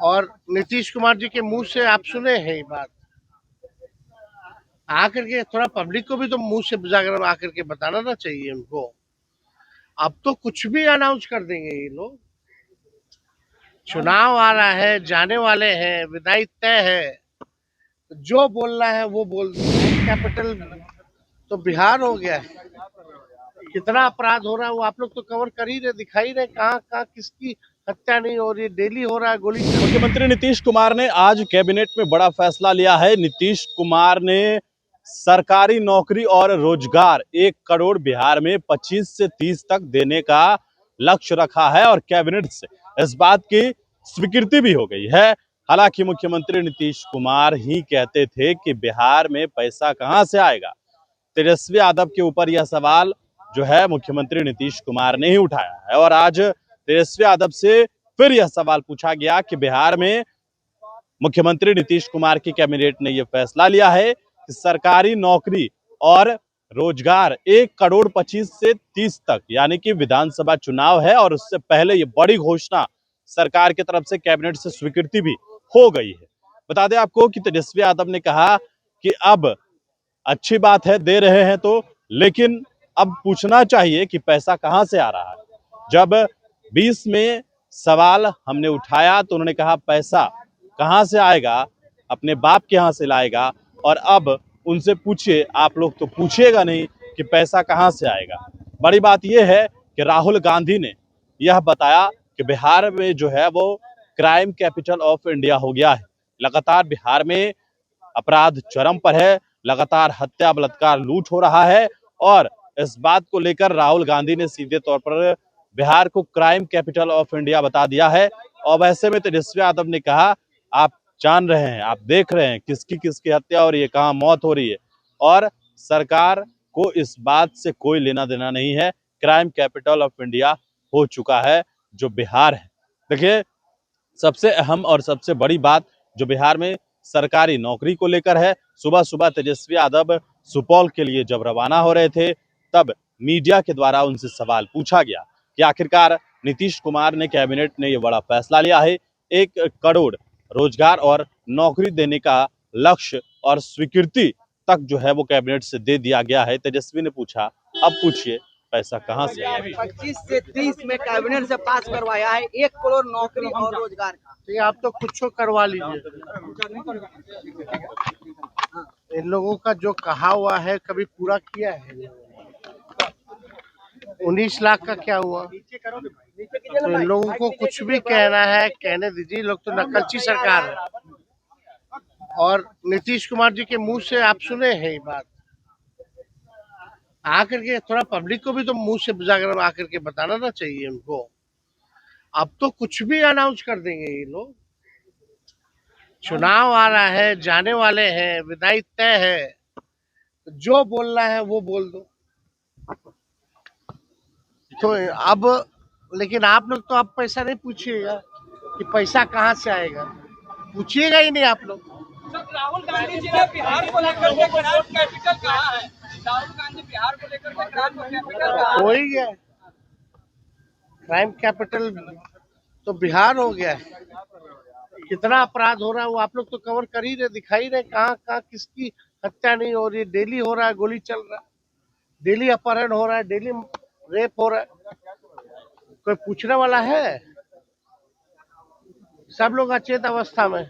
और नीतीश कुमार जी के मुंह से आप सुने हैं ये बात, आकर के थोड़ा पब्लिक को भी तो मुंह से जाकर आकर के बताना ना चाहिए उनको। अब तो कुछ भी अनाउंस कर देंगे ये लोग। चुनाव आ रहा है, जाने वाले हैं, विदाई तय है, जो बोलना है वो बोल दो। कैपिटल तो बिहार हो गया है। कितना अपराध हो रहा है वो आप लोग तो कवर कर ही रहे, दिखाई रहे, कहाँ कहाँ किसकी हत्या नहीं हो रही है, डेली हो रहा है गोली। मुख्यमंत्री नीतीश कुमार ने आज कैबिनेट में बड़ा फैसला लिया है। नीतीश कुमार ने सरकारी नौकरी और रोजगार 1 करोड़ बिहार में 25 से 30 तक देने का लक्ष्य रखा है और कैबिनेट से इस बात की स्वीकृति भी हो गई है। हालांकि मुख्यमंत्री नीतीश कुमार ही कहते थे कि बिहार में पैसा कहां से आएगा। तेजस्वी यादव के ऊपर यह सवाल जो है मुख्यमंत्री नीतीश कुमार ने ही उठाया है और आज तेजस्वी यादव से फिर यह सवाल पूछा गया कि बिहार में मुख्यमंत्री नीतीश कुमार की कैबिनेट ने यह फैसला लिया है कि सरकारी नौकरी और रोजगार 1 करोड़ 25 से 30 तक, यानी कि विधानसभा चुनाव है और उससे पहले ये बड़ी घोषणा सरकार की तरफ से कैबिनेट से स्वीकृति भी हो गई है। बता दें आपको कि तेजस्वी यादव ने कहा कि अब अच्छी बात है दे रहे हैं तो, लेकिन अब पूछना चाहिए कि पैसा कहां से आ रहा है। जब 20 में सवाल हमने उठाया तो उन्होंने कहा पैसा कहां से आएगा, अपने बाप के यहां से लाएगा। और अब उनसे पूछिए, आप लोग तो पूछिएगा नहीं कि पैसा कहां से आएगा। बड़ी बात यह है कि राहुल गांधी ने यह बताया कि बिहार में जो है वो क्राइम कैपिटल ऑफ इंडिया हो गया है। लगातार बिहार में अपराध चरम पर है, लगातार हत्या बलात्कार लूट हो रहा है और इस बात को लेकर राहुल गांधी ने सीधे तौर पर बिहार को क्राइम कैपिटल ऑफ इंडिया बता दिया है। और वैसे में तेजस्वी यादव ने कहा, आप जान रहे हैं, आप देख रहे हैं किसकी किसकी हत्या हो रही है, कहाँ मौत हो रही है और सरकार को इस बात से कोई लेना देना नहीं है। क्राइम कैपिटल ऑफ इंडिया हो चुका है जो बिहार है। देखिए, सबसे अहम और सबसे बड़ी बात जो बिहार में सरकारी नौकरी को लेकर है। सुबह सुबह तेजस्वी यादव सुपौल के लिए जब रवाना हो रहे थे तब मीडिया के द्वारा उनसे सवाल पूछा गया कि आखिरकार नीतीश कुमार ने कैबिनेट ने यह बड़ा फैसला लिया है, 1 करोड़ रोजगार और नौकरी देने का लक्ष्य और स्वीकृति तक जो है वो कैबिनेट से दे दिया गया है। तेजस्वी ने पूछा, अब पूछिए पैसा कहां से आएगा। 25 से 30 में कैबिनेट से पास करवाया है 1 करोड़ नौकरी और रोजगार का। तो ये आप तो कुछ करवा लीजिए। इन लोगों का जो कहा हुआ है कभी पूरा किया है? 19 लाख का क्या हुआ? तो इन लोगों को कुछ भी कहना है कहने दीजिए, लोग तो नकलची सरकार है। और नीतीश कुमार जी के मुंह से आप सुने हैं ये बात, आकर के थोड़ा पब्लिक को भी तो मुंह से जाकर आकर के बताना ना चाहिए उनको। अब तो कुछ भी अनाउंस कर देंगे ये लोग। चुनाव आ रहा है, जाने वाले हैं, विदाई तय है, जो बोलना है वो बोल दो। तो अब लेकिन आप लोग तो अब पैसा नहीं पूछिएगा कि पैसा कहाँ से आएगा, पूछिएगा ही नहीं आप लोग। राहुल गांधी जी ने बिहार को लेकर के क्राइम कैपिटल कहा है। राहुल गांधी बिहार को लेकर के क्राइम कैपिटल कहा हो ही गया, क्राइम कैपिटल तो बिहार हो गया है। कितना अपराध हो रहा है वो आप लोग तो कवर कर ही रहे, दिखाई रहे, कहाँ कहाँ किसकी हत्या नहीं हो रही है, डेली हो रहा है, गोली चल रहा है, डेली अपहरण हो रहा है, डेली रेप हो रहा है। कोई पूछने वाला है? सब लोग अचेत अवस्था में।